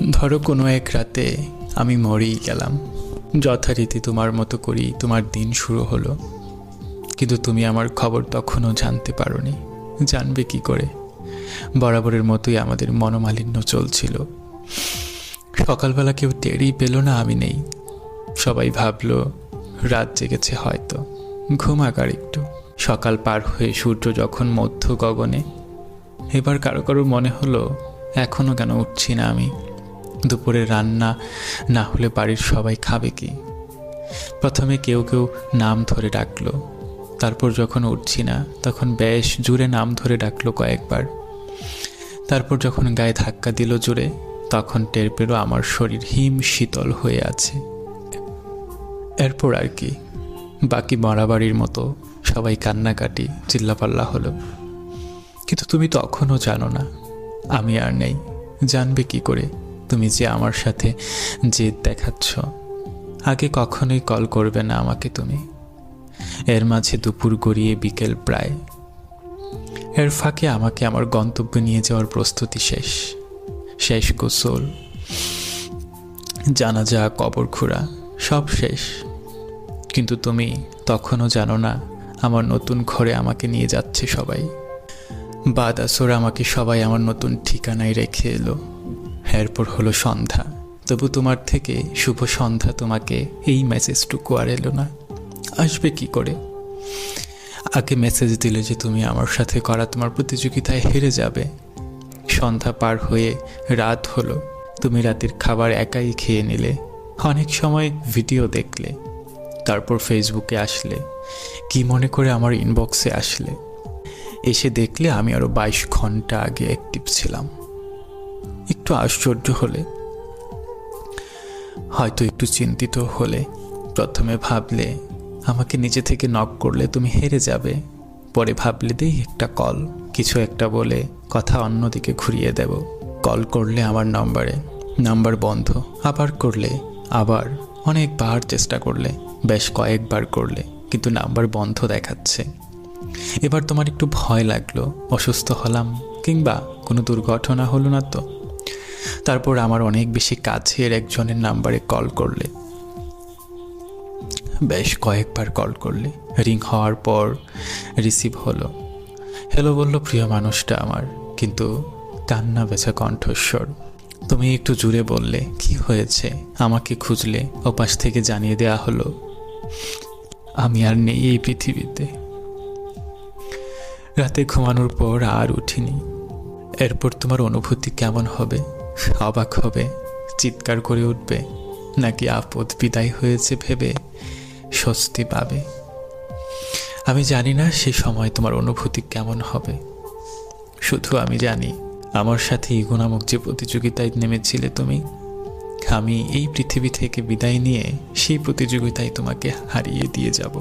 ধরো কোনো এক রাতে আমি মরেই গেলাম, যথারীতি তোমার মতো করেই তোমার দিন শুরু হলো, কিন্তু তুমি আমার খবর তখনও জানতে পারোনি। জানবে কি করে? বরাবরের মতোই আমাদের মনোমালিন্য চলছিল। সকালবেলা কেউ টেরই পেল না আমি নেই। সবাই ভাবলো রাত জেগেছে হয়তো, ঘুমাক আর একটু। সকাল পার হয়ে সূর্য যখন মধ্য গগনে, এবার কারো কারো মনে হলো এখনও কেন উঠছি না আমি। দুপুরে রান্না না হলে বাড়ির সবাই খাবে কি? প্রথমে কেউ কেউ নাম ধরে ডাকলো, তারপর যখন উঠছি না তখন বেশ জোরে নাম ধরে ডাকলো কয়েকবার। তারপর যখন গায়ে ধাক্কা দিল জোরে, তখন টের পেল আমার শরীর হিম শীতল হয়ে আছে। এরপর আর কি, বাকি মরাবাড়ির মতো সবাই কান্নাকাটি চিল্লাপাল্লা হলো। কিন্তু তুমি তখনও জানো না আমি আর নেই। জানবে কি করে তুমি যে আমার সাথে জেদ দেখাচ্ছ? আগে কখনোই কল করবে না আমাকে তুমি। এর মাঝে দুপুর গড়িয়ে বিকেল প্রায়। এর ফাঁকে আমাকে আমার গন্তব্যে নিয়ে যাওয়ার প্রস্তুতি শেষ। শেষ গোসল, জানাজা, কবর খোঁড়া সব শেষ। কিন্তু তুমি তখনও জানো না আমার নতুন ঘরে আমাকে নিয়ে যাচ্ছে সবাই। বাদ আসর আমাকে সবাই আমার নতুন ঠিকানায় রেখে এলো। এরপর হলো সন্ধ্যা, তবু তোমার থেকে শুভ সন্ধ্যা তোমাকে এই মেসেজটুকু আর এলো না। আসবে কি করে? আগে মেসেজ দিলে যে তুমি আমার সাথে করা তোমার প্রতিযোগিতায় হেরে যাবে। সন্ধ্যা পার হয়ে রাত হলো, তুমি রাতের খাবার একাই খেয়ে নিলে। অনেক সময় ভিডিও দেখলে, তারপর ফেসবুকে আসলে, কি মনে করে আমার ইনবক্সে আসলে। এসে দেখলে আমি আরও 22 ঘন্টা আগে অ্যাক্টিভ ছিলাম। একটু আশ্চর্য হলে, হয়তো একটু চিন্তিত হলে। প্রথমে ভাবলে আমাকে নিজে থেকে নক করলে তুমি হেরে যাবে। পরে ভাবলে দেই একটা কল, কিছু একটা বলে কথা অন্যদিকে ঘুরিয়ে দেব। কল করলে আমার নাম্বার বন্ধ, আবার করলে আবার, অনেকবার চেষ্টা করলে, বেশ কয়েকবার করলে, কিন্তু নাম্বার বন্ধ দেখাচ্ছে। এবার তোমার একটু ভয় লাগলো অসুস্থ হলাম কিংবা কোনো দুর্ঘটনা হলো না তো। তারপর আমার অনেক বেশি কাছের একজনের নাম্বারে কল করলে, বেশ কয়েকবার কল করলে। রিং হওয়ার পর রিসিভ হলো। হ্যালো বলল প্রিয় মানুষটা আমার, কিন্তু কান্না বেচা কণ্ঠস্বর। তুমি একটু জুড়ে বললে কি হয়েছে, আমাকে খুঁজলে। ওপাশ থেকে জানিয়ে দেয়া হলো আমি আর নেই এই পৃথিবীতে। রাতে ঘুমানোর পর আর উঠিনি। এরপর তোমার অনুভূতি কেমন হবে? অবাক হবে, চিৎকার করে উঠবে, নাকি আপদ বিদায় হয়েছে ভেবে স্বস্তি পাবে? আমি জানি না সে সময় তোমার অনুভূতি কেমন হবে। শুধু আমি জানি আমার সাথে ইগো নামক যে প্রতিযোগিতায় নেমেছিলে তুমি, আমি এই পৃথিবী থেকে বিদায় নিয়ে সেই প্রতিযোগিতায় তোমাকে হারিয়ে দিয়ে যাব।